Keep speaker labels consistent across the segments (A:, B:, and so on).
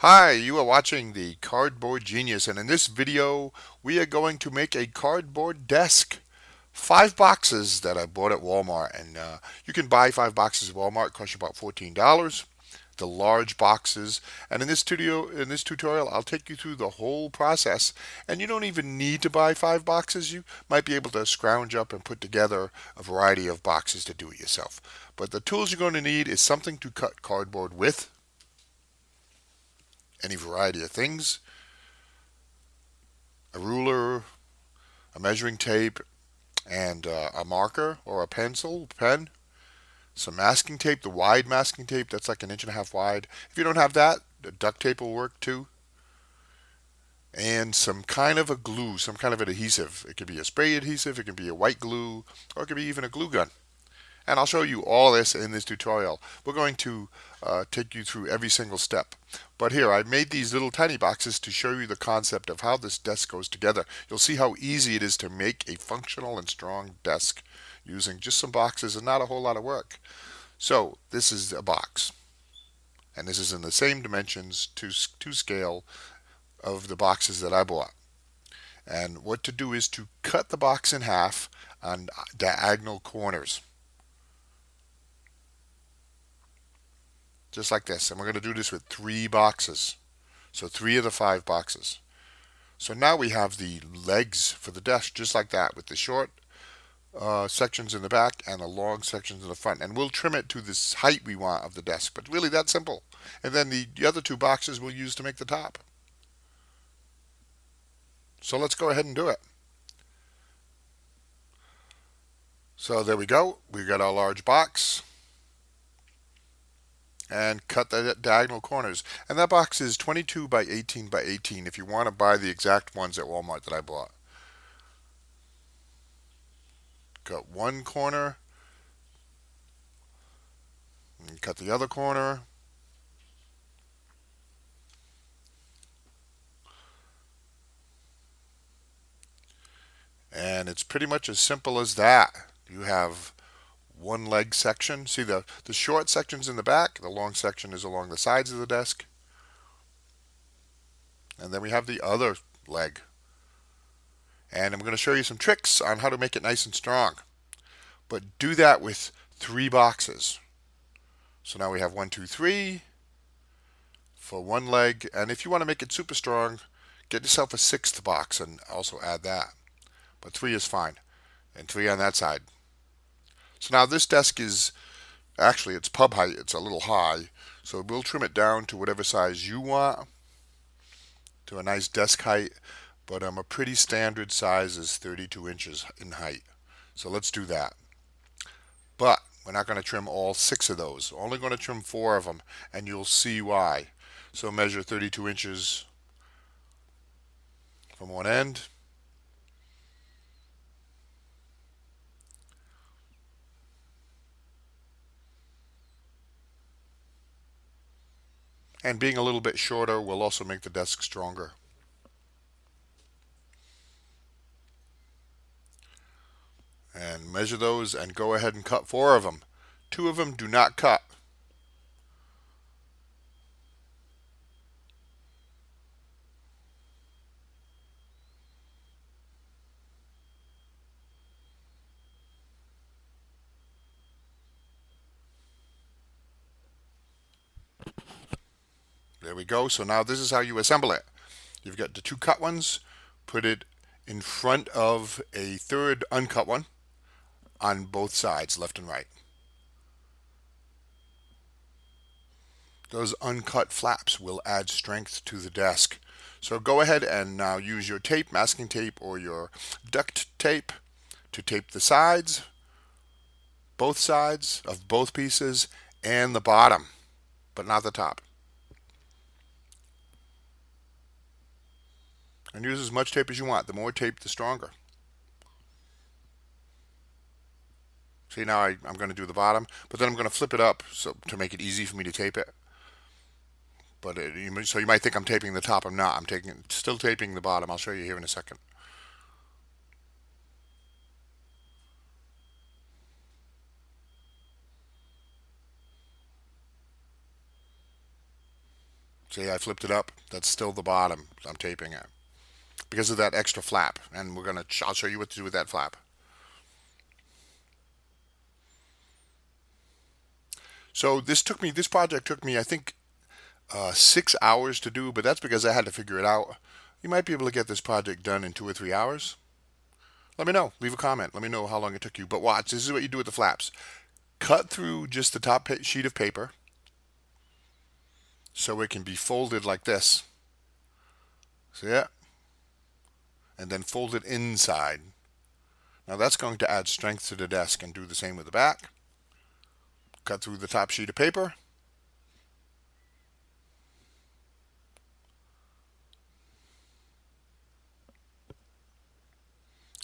A: Hi, you are watching the Cardboard Genius, and in this video, we are going to make a cardboard desk. 5 boxes that I bought at Walmart, and you can buy 5 boxes at Walmart. It costs you about $14. The large boxes, and in this tutorial, I'll take you through the whole process. And you don't even need to buy 5 boxes. You might be able to scrounge up and put together a variety of boxes to do it yourself. But the tools you're going to need is something to cut cardboard with, any variety of things, a ruler, a measuring tape, and a marker or a pencil, pen, some masking tape, the wide masking tape that's like an inch and a half wide. If you don't have that, the duct tape will work too. And some kind of a glue, some kind of an adhesive. It could be a spray adhesive, it could be a white glue, or it could be even a glue gun. And I'll show you all this in this tutorial. We're going to take you through every single step. But here, I made these little tiny boxes to show you the concept of how this desk goes together. You'll see how easy it is to make a functional and strong desk using just some boxes and not a whole lot of work. So this is a box, and this is in the same dimensions to scale of the boxes that I bought. And what to do is to cut the box in half on diagonal corners, just like this. And we're going to do this with 3 boxes. So 3 of the 5 boxes. So now we have the legs for the desk, just like that, with the short sections in the back and the long sections in the front. And we'll trim it to this height we want of the desk, but really that simple. And then the other 2 boxes we'll use to make the top. So let's go ahead and do it. So there we go. We got our large box and cut the diagonal corners. And that box is 22 by 18 by 18 if you want to buy the exact ones at Walmart that I bought. Cut one corner and cut the other corner. And it's pretty much as simple as that. You have one leg section. See the short section's in the back, the long section is along the sides of the desk. And then we have the other leg. And I'm going to show you some tricks on how to make it nice and strong. But do that with 3 boxes. So now we have 1, 2, 3 for one leg. And if you want to make it super strong, get yourself a 6th box and also add that. But 3 is fine. And 3 on that side. So now this desk is actually it's pub height. It's a little high. So we'll trim it down to whatever size you want, to a nice desk height. But a pretty standard size is 32 inches in height. So let's do that. But we're not going to trim all 6 of those. We're only going to trim 4 of them, and you'll see why. So measure 32 inches from one end. And being a little bit shorter will also make the desk stronger. And measure those and go ahead and cut 4 of them. 2 of them do not cut. There we go. So now this is how you assemble it. You've got the 2 cut ones. Put it in front of a third uncut one on both sides, left and right. Those uncut flaps will add strength to the desk. So go ahead and now use your tape, masking tape, or your duct tape to tape the sides, both sides of both pieces, and the bottom, but not the top. And use as much tape as you want. The more tape, the stronger. See, now I'm going to do the bottom, but then I'm going to flip it up so to make it easy for me to tape it. But so you might think I'm taping the top. I'm not. Still taping the bottom. I'll show you here in a second. See, I flipped it up. That's still the bottom I'm taping it because of that extra flap. And I'll show you what to do with that flap. So this project took me, I think, 6 hours to do, but that's because I had to figure it out. You might be able to get this project done in 2 or 3 hours. Let me know. Leave a comment. Let me know how long it took you. But watch, this is what you do with the flaps. Cut through just the top sheet of paper so it can be folded like this. See it? And then fold it inside. Now that's going to add strength to the desk, and do the same with the back. Cut through the top sheet of paper.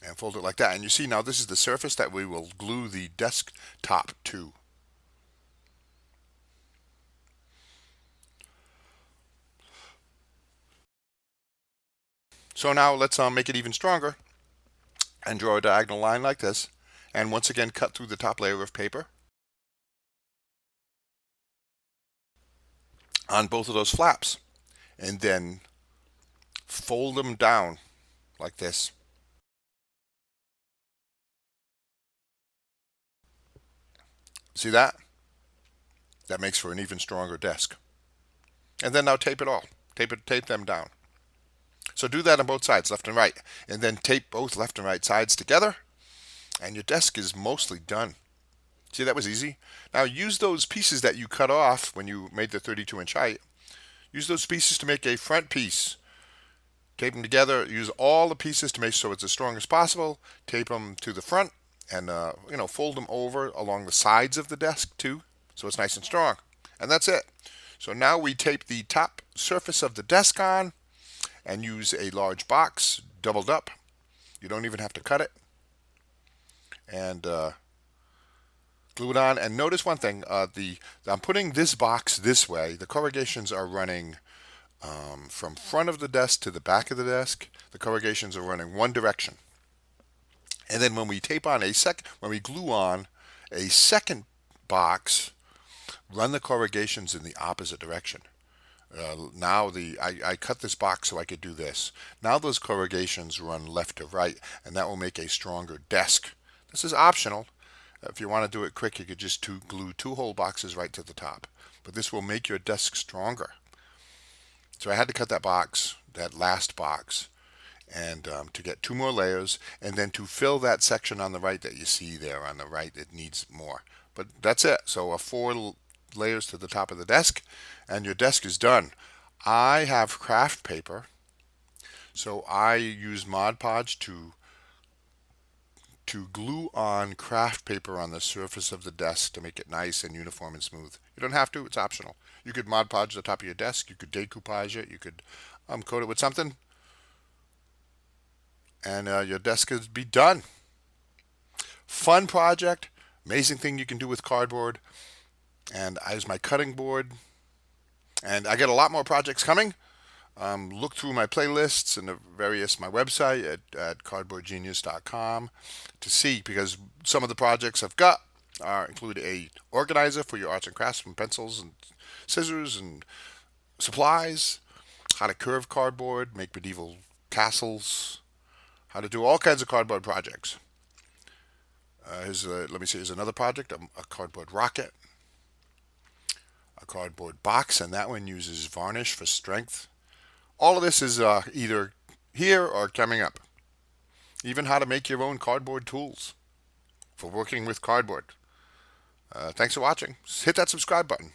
A: And fold it like that. And you see now this is the surface that we will glue the desktop to. So now let's make it even stronger and draw a diagonal line like this. And once again, cut through the top layer of paper on both of those flaps. And then fold them down like this. See that? That makes for an even stronger desk. And then now tape it all. Tape them down. So do that on both sides, left and right. And then tape both left and right sides together. And your desk is mostly done. See, that was easy. Now use those pieces that you cut off when you made the 32-inch height. Use those pieces to make a front piece. Tape them together. Use all the pieces to make so it's as strong as possible. Tape them to the front, and fold them over along the sides of the desk too, so it's nice and strong. And that's it. So now we tape the top surface of the desk on, and use a large box doubled up. You don't even have to cut it. And glue it on. And notice one thing: I'm putting this box this way. The corrugations are running from front of the desk to the back of the desk. The corrugations are running one direction. And then when we glue on a second box, run the corrugations in the opposite direction. Now I cut this box so I could do this. Now those corrugations run left to right, and that will make a stronger desk. This is optional. If you want to do it quick, you could just glue 2 whole boxes right to the top. But this will make your desk stronger. So I had to cut that last box, and to get 2 more layers, and then to fill that section on the right that you see there on the right, it needs more. But that's it. So 4 layers to the top of the desk, and your desk is done. I have craft paper, so I use Mod Podge to glue on craft paper on the surface of the desk to make it nice and uniform and smooth. You don't have to, it's optional. You could Mod Podge the top of your desk, you could decoupage it, you could coat it with something, and your desk is be done. Fun project, amazing thing you can do with cardboard. And I use my cutting board, and I get a lot more projects coming. Look through my playlists and my website at cardboardgenius.com to see, because some of the projects I've got include a organizer for your arts and crafts from pencils and scissors and supplies, how to curve cardboard, make medieval castles, how to do all kinds of cardboard projects. Here's another project, a cardboard rocket, a cardboard box, and that one uses varnish for strength. All of this is either here or coming up. Even how to make your own cardboard tools for working with cardboard. Thanks for watching. Hit that subscribe button.